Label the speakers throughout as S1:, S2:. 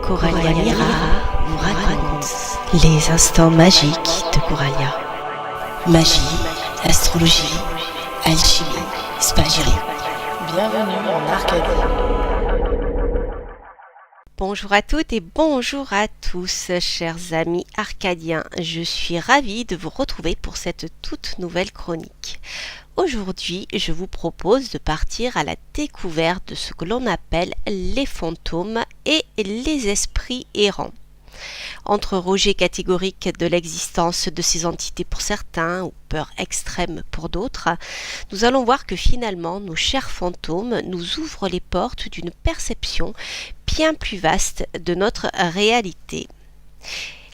S1: Coralia Mira vous raconte les instants magiques de Coralia. Magie, astrologie, alchimie, spagyrie.
S2: Bienvenue en Arcadie.
S3: Bonjour à toutes et bonjour à tous, chers amis arcadiens. Je suis ravie de vous retrouver pour cette toute nouvelle chronique. Aujourd'hui, je vous propose de partir à la découverte de ce que l'on appelle les fantômes et les esprits errants. Entre rejet catégorique de l'existence de ces entités pour certains ou peur extrême pour d'autres, nous allons voir que finalement nos chers fantômes nous ouvrent les portes d'une perception bien plus vaste de notre réalité.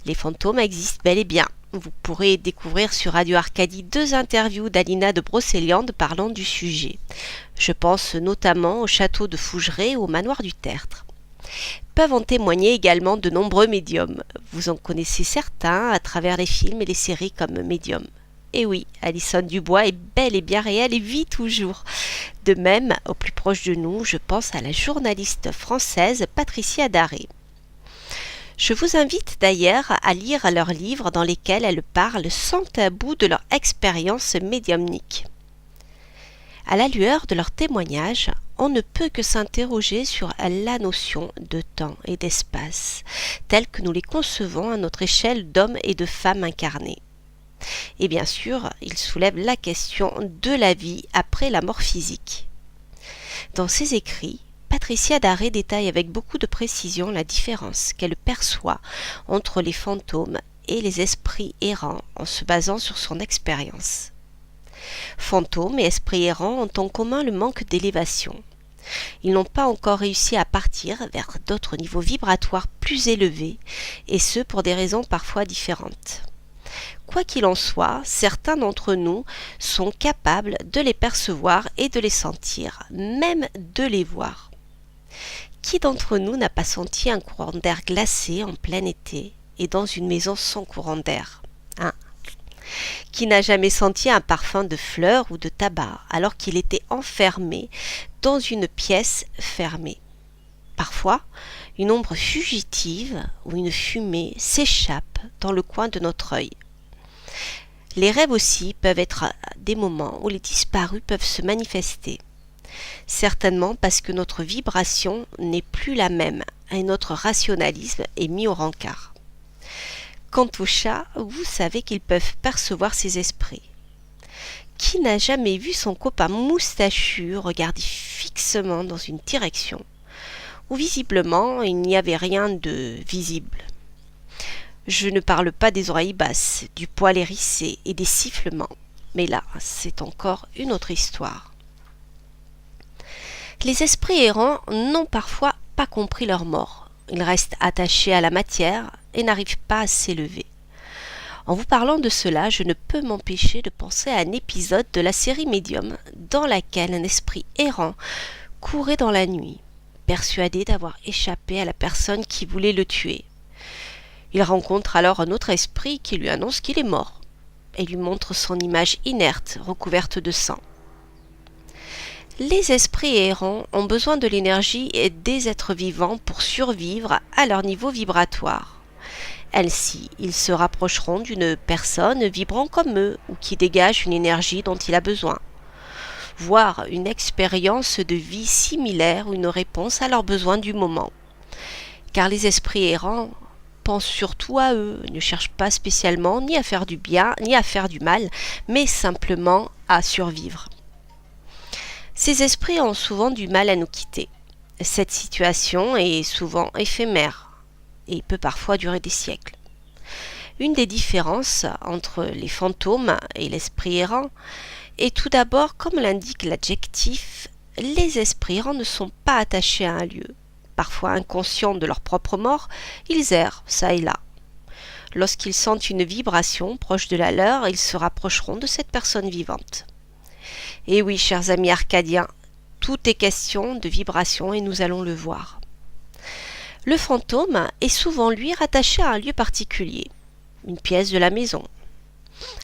S3: Les fantômes existent bel et bien. Vous pourrez découvrir sur Radio Arcadie 2 interviews d'Alina de Brocéliande parlant du sujet. Je pense notamment au château de Fougeray ou au manoir du Tertre. Peuvent en témoigner également de nombreux médiums. Vous en connaissez certains à travers les films et les séries comme Médium. Et oui, Alison Dubois est bel et bien réelle et vit toujours. De même, au plus proche de nous, je pense à la journaliste française Patricia Daré. Je vous invite d'ailleurs à lire leurs livres dans lesquels elles parlent sans tabou de leur expérience médiumnique. À la lueur de leurs témoignages, on ne peut que s'interroger sur la notion de temps et d'espace, telles que nous les concevons à notre échelle d'hommes et de femmes incarnés. Et bien sûr, ils soulèvent la question de la vie après la mort physique. Dans ses écrits, Patricia Daré détaille avec beaucoup de précision la différence qu'elle perçoit entre les fantômes et les esprits errants en se basant sur son expérience. Fantômes et esprits errants ont en commun le manque d'élévation. Ils n'ont pas encore réussi à partir vers d'autres niveaux vibratoires plus élevés, et ce pour des raisons parfois différentes. Quoi qu'il en soit, certains d'entre nous sont capables de les percevoir et de les sentir, même de les voir. Qui d'entre nous n'a pas senti un courant d'air glacé en plein été et dans une maison sans courant d'air, hein? Qui n'a jamais senti un parfum de fleurs ou de tabac alors qu'il était enfermé dans une pièce fermée? Parfois, une ombre fugitive ou une fumée s'échappe dans le coin de notre œil. Les rêves aussi peuvent être des moments où les disparus peuvent se manifester. Certainement parce que notre vibration n'est plus la même et notre rationalisme est mis au rencard. Quant aux chats, vous savez qu'ils peuvent percevoir ces esprits. Qui n'a jamais vu son copain moustachu regarder fixement dans une direction où visiblement il n'y avait rien de visible? Je ne parle pas des oreilles basses, du poil hérissé et des sifflements, mais là, c'est encore une autre histoire. Les esprits errants n'ont parfois pas compris leur mort. Ils restent attachés à la matière et n'arrivent pas à s'élever. En vous parlant de cela, je ne peux m'empêcher de penser à un épisode de la série Médium dans laquelle un esprit errant courait dans la nuit, persuadé d'avoir échappé à la personne qui voulait le tuer. Il rencontre alors un autre esprit qui lui annonce qu'il est mort et lui montre son image inerte recouverte de sang. Les esprits errants ont besoin de l'énergie des êtres vivants pour survivre à leur niveau vibratoire. Ainsi, ils se rapprocheront d'une personne vibrant comme eux ou qui dégage une énergie dont il a besoin, voire une expérience de vie similaire ou une réponse à leurs besoins du moment. Car les esprits errants pensent surtout à eux, ne cherchent pas spécialement ni à faire du bien ni à faire du mal, mais simplement à survivre. Ces esprits ont souvent du mal à nous quitter. Cette situation est souvent éphémère et peut parfois durer des siècles. Une des différences entre les fantômes et l'esprit errant est tout d'abord, comme l'indique l'adjectif, les esprits errants ne sont pas attachés à un lieu. Parfois inconscients de leur propre mort, ils errent çà et là. Lorsqu'ils sentent une vibration proche de la leur, ils se rapprocheront de cette personne vivante. Et oui, chers amis arcadiens, tout est question de vibration et nous allons le voir. Le fantôme est souvent, lui, rattaché à un lieu particulier, une pièce de la maison.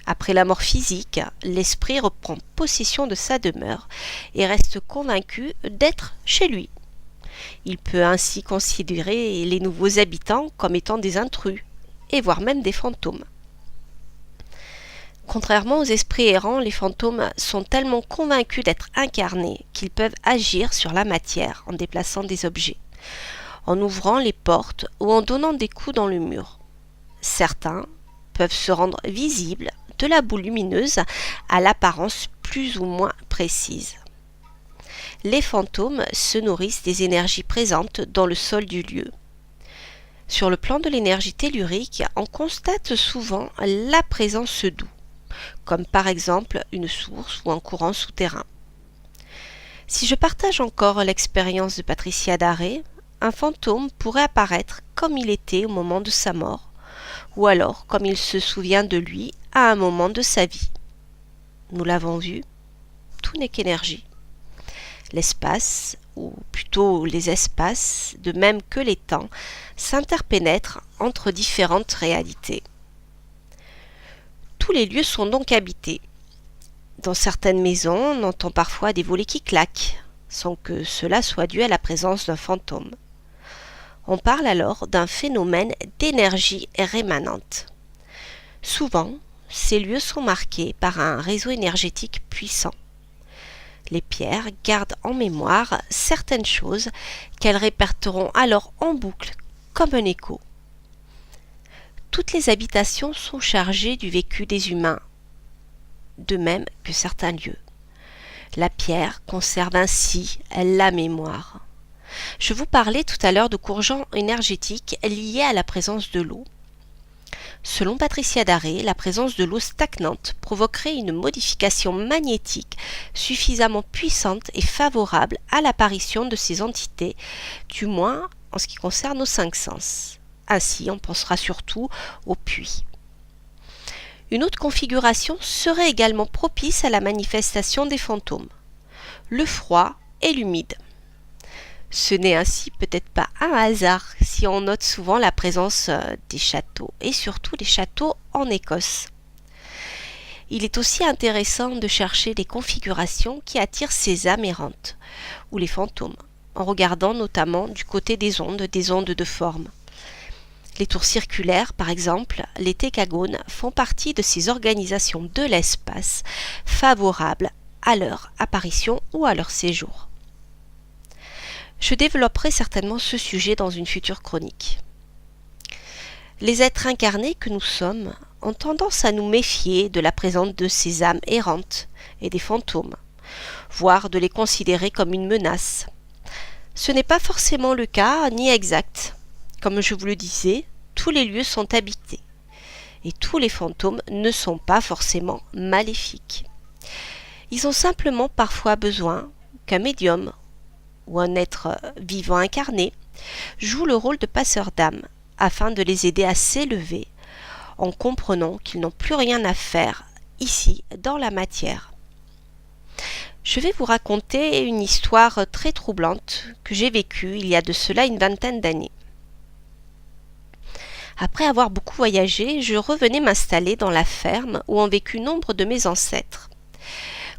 S3: Après la mort physique, l'esprit reprend possession de sa demeure et reste convaincu d'être chez lui. Il peut ainsi considérer les nouveaux habitants comme étant des intrus, et voire même des fantômes. Contrairement aux esprits errants, les fantômes sont tellement convaincus d'être incarnés qu'ils peuvent agir sur la matière en déplaçant des objets, en ouvrant les portes ou en donnant des coups dans le mur. Certains peuvent se rendre visibles de la boue lumineuse à l'apparence plus ou moins précise. Les fantômes se nourrissent des énergies présentes dans le sol du lieu. Sur le plan de l'énergie tellurique, on constate souvent la présence d'eau, comme par exemple une source ou un courant souterrain. Si je partage encore l'expérience de Patricia Daré, un fantôme pourrait apparaître comme il était au moment de sa mort, ou alors comme il se souvient de lui à un moment de sa vie. Nous l'avons vu, tout n'est qu'énergie. L'espace, ou plutôt les espaces, de même que les temps, s'interpénètrent entre différentes réalités. Tous les lieux sont donc habités. Dans certaines maisons, on entend parfois des volets qui claquent, sans que cela soit dû à la présence d'un fantôme. On parle alors d'un phénomène d'énergie rémanente. Souvent, ces lieux sont marqués par un réseau énergétique puissant. Les pierres gardent en mémoire certaines choses qu'elles répéteront alors en boucle comme un écho. Toutes les habitations sont chargées du vécu des humains, de même que certains lieux. La pierre conserve ainsi la mémoire. Je vous parlais tout à l'heure de courants énergétiques liés à la présence de l'eau. Selon Patricia Daré, la présence de l'eau stagnante provoquerait une modification magnétique suffisamment puissante et favorable à l'apparition de ces entités, du moins en ce qui concerne nos 5 sens. Ainsi, on pensera surtout au puits. Une autre configuration serait également propice à la manifestation des fantômes, le froid et l'humide. Ce n'est ainsi peut-être pas un hasard si on note souvent la présence des châteaux, et surtout les châteaux en Écosse. Il est aussi intéressant de chercher les configurations qui attirent ces âmes errantes, ou les fantômes, en regardant notamment du côté des ondes de forme. Les tours circulaires, par exemple, les técagones, font partie de ces organisations de l'espace favorables à leur apparition ou à leur séjour. Je développerai certainement ce sujet dans une future chronique. Les êtres incarnés que nous sommes ont tendance à nous méfier de la présence de ces âmes errantes et des fantômes, voire de les considérer comme une menace. Ce n'est pas forcément le cas, ni exact. Comme je vous le disais, tous les lieux sont habités, et tous les fantômes ne sont pas forcément maléfiques. Ils ont simplement parfois besoin qu'un médium ou un être vivant incarné joue le rôle de passeur d'âme afin de les aider à s'élever en comprenant qu'ils n'ont plus rien à faire ici dans la matière. Je vais vous raconter une histoire très troublante que j'ai vécue il y a de cela une 20aine d'années. Après avoir beaucoup voyagé, je revenais m'installer dans la ferme où ont vécu nombre de mes ancêtres.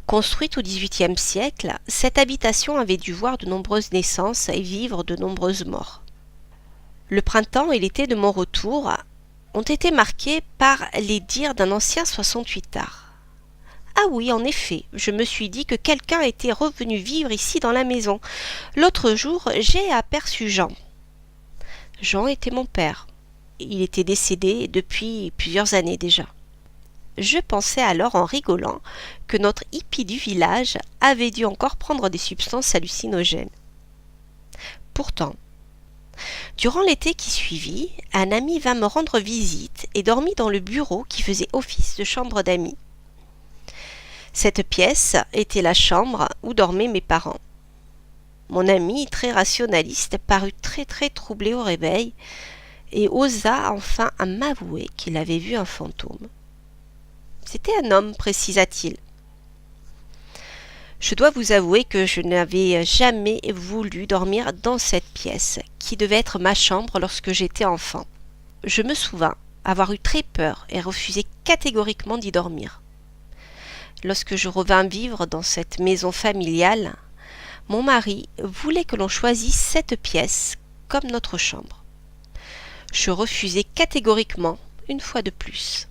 S3: Construite au XVIIIe siècle, cette habitation avait dû voir de nombreuses naissances et vivre de nombreuses morts. Le printemps et l'été de mon retour ont été marqués par les dires d'un ancien 68ard. Ah oui, en effet, je me suis dit que quelqu'un était revenu vivre ici dans la maison. L'autre jour, j'ai aperçu Jean. Jean était mon père. Il était décédé depuis plusieurs années déjà. Je pensais alors en rigolant que notre hippie du village avait dû encore prendre des substances hallucinogènes. Pourtant, durant l'été qui suivit, un ami vint me rendre visite et dormit dans le bureau qui faisait office de chambre d'amis. Cette pièce était la chambre où dormaient mes parents. Mon ami, très rationaliste, parut très troublé au réveil et osa enfin à m'avouer qu'il avait vu un fantôme. C'était un homme, précisa-t-il. Je dois vous avouer que je n'avais jamais voulu dormir dans cette pièce, qui devait être ma chambre lorsque j'étais enfant. Je me souvins avoir eu très peur et refusé catégoriquement d'y dormir. Lorsque je revins vivre dans cette maison familiale, Mon mari voulait que l'on choisisse cette pièce comme notre chambre. Je refusai catégoriquement, une fois de plus.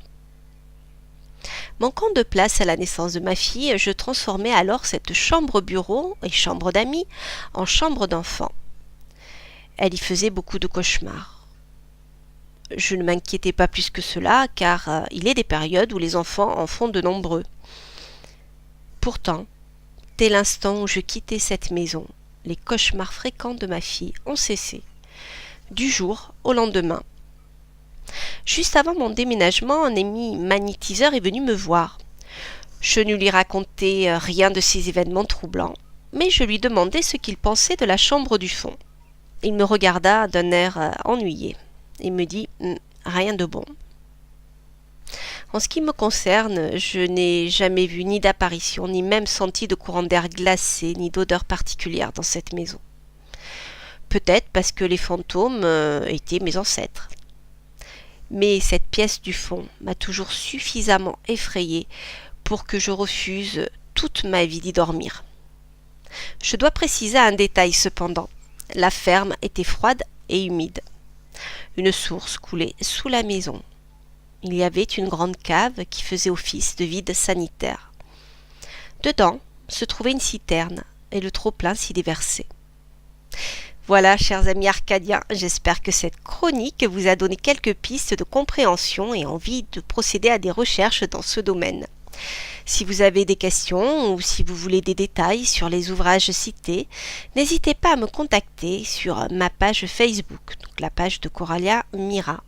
S3: Manquant de place à la naissance de ma fille, je transformai alors cette chambre-bureau et chambre d'amis en chambre d'enfant. Elle y faisait beaucoup de cauchemars. Je ne m'inquiétais pas plus que cela, car il est des périodes où les enfants en font de nombreux. Pourtant, dès l'instant où je quittai cette maison, les cauchemars fréquents de ma fille ont cessé, du jour au lendemain. Juste avant mon déménagement, un ami magnétiseur est venu me voir. Je ne lui racontai rien de ces événements troublants, mais je lui demandai ce qu'il pensait de la chambre du fond. Il me regarda d'un air ennuyé et me dit « rien de bon ». En ce qui me concerne, je n'ai jamais vu ni d'apparition, ni même senti de courant d'air glacé, ni d'odeur particulière dans cette maison. Peut-être parce que les fantômes étaient mes ancêtres. Mais cette pièce du fond m'a toujours suffisamment effrayée pour que je refuse toute ma vie d'y dormir. Je dois préciser un détail cependant. La ferme était froide et humide. Une source coulait sous la maison. Il y avait une grande cave qui faisait office de vide sanitaire. Dedans se trouvait une citerne et le trop-plein s'y déversait. Voilà, chers amis arcadiens, j'espère que cette chronique vous a donné quelques pistes de compréhension et envie de procéder à des recherches dans ce domaine. Si vous avez des questions ou si vous voulez des détails sur les ouvrages cités, n'hésitez pas à me contacter sur ma page Facebook, donc la page de Coralia Mira.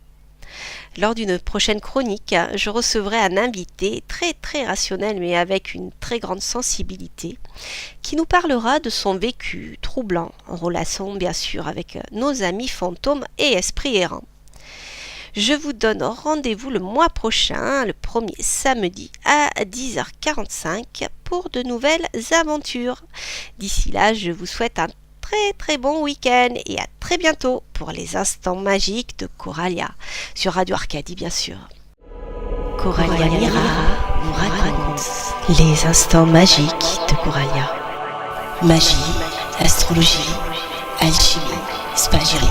S3: Lors d'une prochaine chronique, je recevrai un invité très rationnel mais avec une très grande sensibilité qui nous parlera de son vécu troublant en relation bien sûr avec nos amis fantômes et esprits errants. Je vous donne rendez-vous le mois prochain, le premier samedi à 10h45 pour de nouvelles aventures. D'ici là, je vous souhaite un très bon week-end et à très bientôt pour les instants magiques de Coralia, sur Radio Arcadie bien sûr.
S1: Coralia Mira vous raconte les instants magiques de Coralia. Magie, astrologie, alchimie, spagyrie.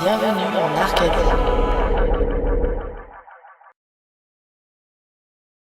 S2: Bienvenue en Arcadie.